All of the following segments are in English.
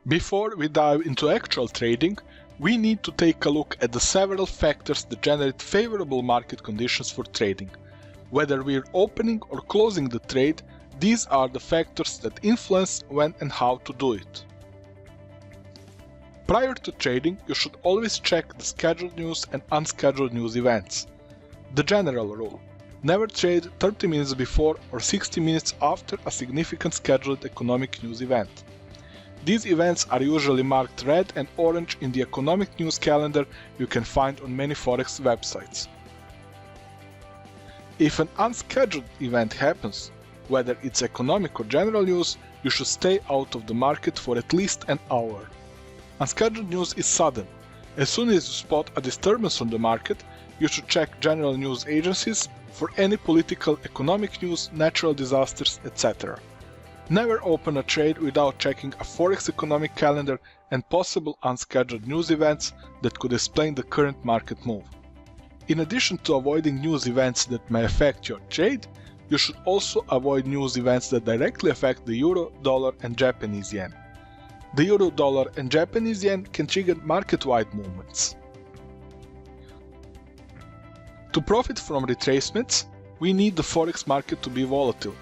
Before we dive into actual trading, we need to take a look at the several factors that generate favorable market conditions for trading. Whether we're opening or closing the trade, these are the factors that influence when and how to do it. Prior to trading, you should always check the scheduled news and unscheduled news events. The general rule: never trade 30 minutes before or 60 minutes after a significant scheduled economic news event. These events are usually marked red and orange in the economic news calendar you can find on many Forex websites. If an unscheduled event happens, whether it's economic or general news, you should stay out of the market for at least an hour. Unscheduled news is sudden. As soon as you spot a disturbance on the market, you should check general news agencies for any political, economic news, natural disasters, etc. Never open a trade without checking a Forex economic calendar and possible unscheduled news events that could explain the current market move. In addition to avoiding news events that may affect your trade, you should also avoid news events that directly affect the euro, dollar, and Japanese yen. The euro, dollar, and Japanese yen can trigger market-wide movements. To profit from retracements, we need the Forex market to be volatile.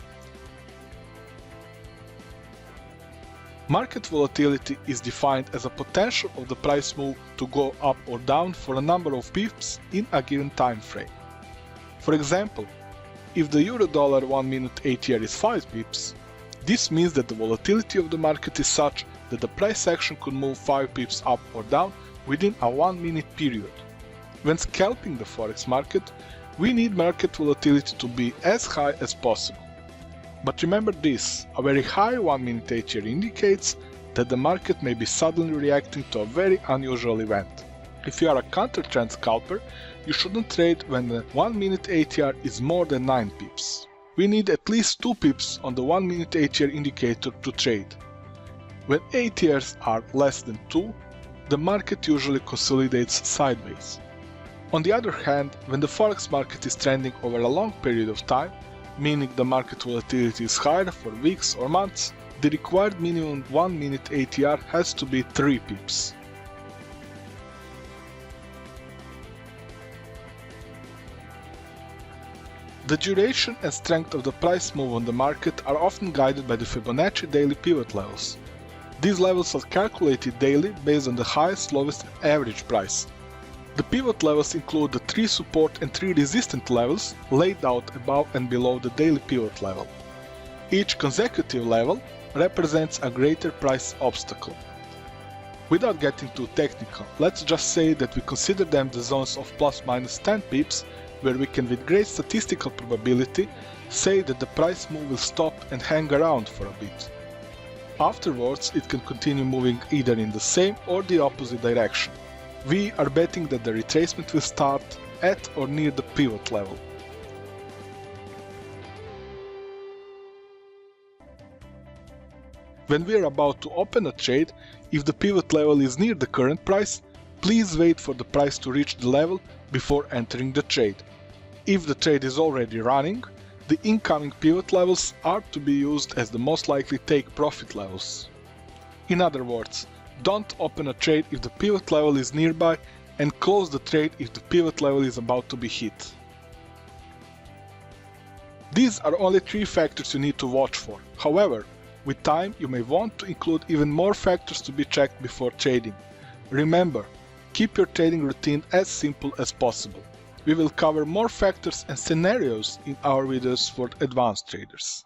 Market volatility is defined as a potential of the price move to go up or down for a number of pips in a given time frame. For example, if the euro-dollar 1-minute ATR is 5 pips, this means that the volatility of the market is such that the price action could move 5 pips up or down within a 1-minute period. When scalping the Forex market, we need market volatility to be as high as possible. But remember this: a very high 1-minute ATR indicates that the market may be suddenly reacting to a very unusual event. If you are a counter-trend scalper, you shouldn't trade when the 1-minute ATR is more than 9 pips. We need at least 2 pips on the 1-minute ATR indicator to trade. When ATRs are less than 2, the market usually consolidates sideways. On the other hand, when the Forex market is trending over a long period of time, meaning the market volatility is higher for weeks or months, the required minimum 1-minute ATR has to be 3 pips. The duration and strength of the price move on the market are often guided by the Fibonacci daily pivot levels. These levels are calculated daily based on the highest, lowest, and average price. The pivot levels include the 3 support and 3 resistance levels laid out above and below the daily pivot level. Each consecutive level represents a greater price obstacle. Without getting too technical, let's just say that we consider them the zones of plus-minus 10 pips, where we can with great statistical probability say that the price move will stop and hang around for a bit. Afterwards, it can continue moving either in the same or the opposite direction. We are betting that the retracement will start at or near the pivot level. When we are about to open a trade, if the pivot level is near the current price, please wait for the price to reach the level before entering the trade. If the trade is already running, the incoming pivot levels are to be used as the most likely take profit levels. In other words, don't open a trade if the pivot level is nearby and close the trade if the pivot level is about to be hit. These are only 3 factors you need to watch for. However, with time you may want to include even more factors to be checked before trading. Remember, keep your trading routine as simple as possible. We will cover more factors and scenarios in our videos for advanced traders.